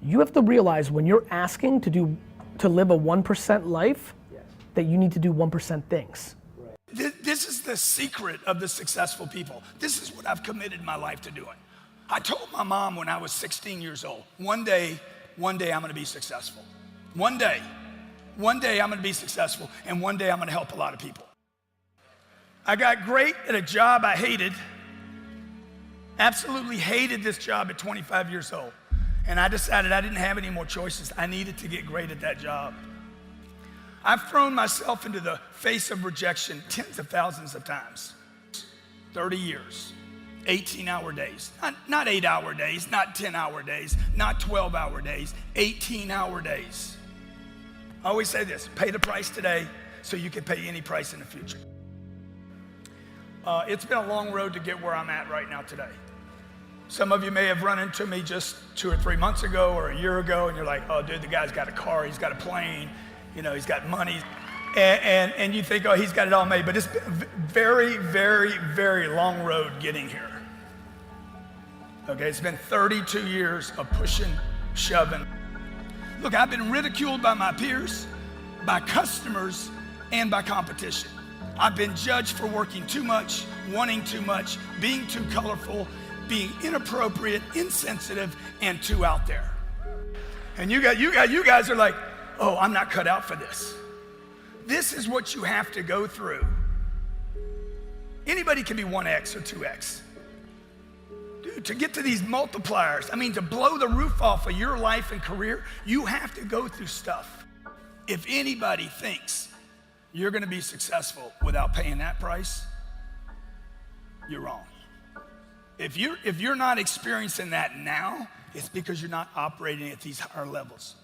You have to realize when you're asking to live a 1% life, that you need to do 1% things. This is the secret of the successful people. This is what I've committed my life to doing. I told my mom when I was 16 years old, one day I'm gonna be successful. One day I'm gonna be successful, and one day I'm gonna help a lot of people. I got great at a job I hated, absolutely hated this job at 25 years old. And I decided I didn't have any more choices. I needed to get great at that job. I've thrown myself into the face of rejection tens of thousands of times. 30 years, 18-hour days, not 8-hour days, not 10-hour days, not 12-hour days, 18-hour days. I always say this, pay the price today so you can pay any price in the future. It's been a long road to get where I'm at right now today. Some of you may have run into me just 2 or 3 months ago or a year ago, and you're like, oh, dude, the guy's got a car, he's got a plane, you know, he's got money. And you think, oh, he's got it all made. But it's been a very, very, very long road getting here. Okay, it's been 32 years of pushing, shoving. Look, I've been ridiculed by my peers, by customers, and by competition. I've been judged for working too much, wanting too much, being too colorful, being inappropriate, insensitive, and too out there. And you guys are like, oh, I'm not cut out for this. This is what you have to go through. Anybody can be 1X or 2X. Dude, to get to these multipliers, I mean, to blow the roof off of your life and career, you have to go through stuff. If anybody thinks you're gonna be successful without paying that price, you're wrong. If you're not experiencing that now, it's because you're not operating at these higher levels.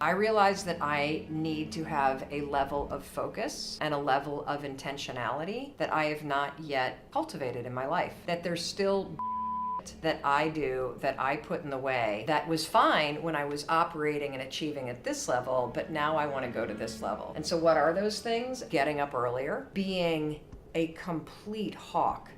I realize that I need to have a level of focus and a level of intentionality that I have not yet cultivated in my life. That there's still that I do, that I put in the way, that was fine when I was operating and achieving at this level, but now I want to go to this level. And so what are those things? Getting up earlier, being a complete hawk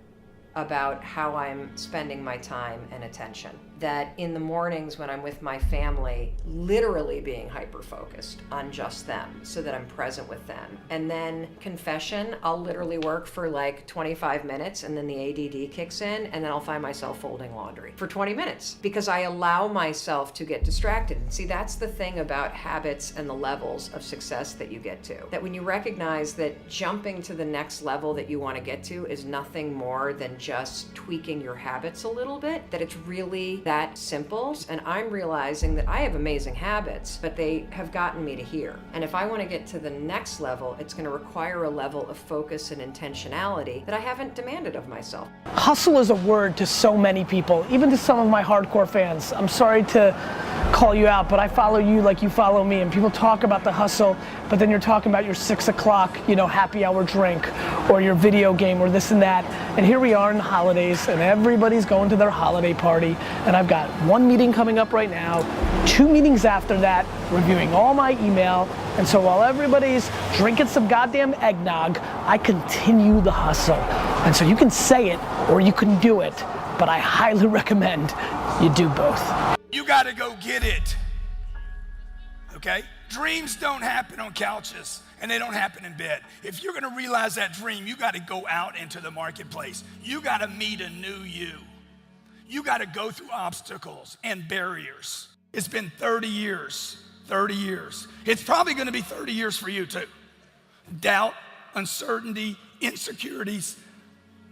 about how I'm spending my time and attention. That in the mornings when I'm with my family, literally being hyper-focused on just them so that I'm present with them. And then confession, I'll literally work for like 25 minutes and then the ADD kicks in and then I'll find myself folding laundry for 20 minutes because I allow myself to get distracted. And see, that's the thing about habits and the levels of success that you get to. That when you recognize that jumping to the next level that you want to get to is nothing more than just tweaking your habits a little bit, that it's really that simple. And I'm realizing that I have amazing habits, but they have gotten me to here. And if I want to get to the next level, it's going to require a level of focus and intentionality that I haven't demanded of myself. Hustle is a word to so many people, even to some of my hardcore fans. I'm sorry to call you out, but I follow you like you follow me, and people talk about the hustle, but then you're talking about your 6 o'clock, happy hour drink, or your video game, or this and that. And here we are in the holidays, and everybody's going to their holiday party, and I've got 1 meeting coming up right now, 2 meetings after that, reviewing all my email, and so while everybody's drinking some goddamn eggnog, I continue the hustle. And so you can say it, or you can do it, but I highly recommend you do both. You gotta go get it, okay? Dreams don't happen on couches and they don't happen in bed. If you're gonna realize that dream, you gotta go out into the marketplace. You gotta meet a new you. You gotta go through obstacles and barriers. It's been 30 years. It's probably gonna be 30 years for you too. Doubt, uncertainty, insecurities,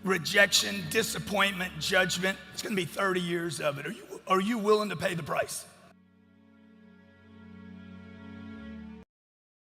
rejection, disappointment, judgment. It's gonna be 30 years of it. Are you willing to pay the price?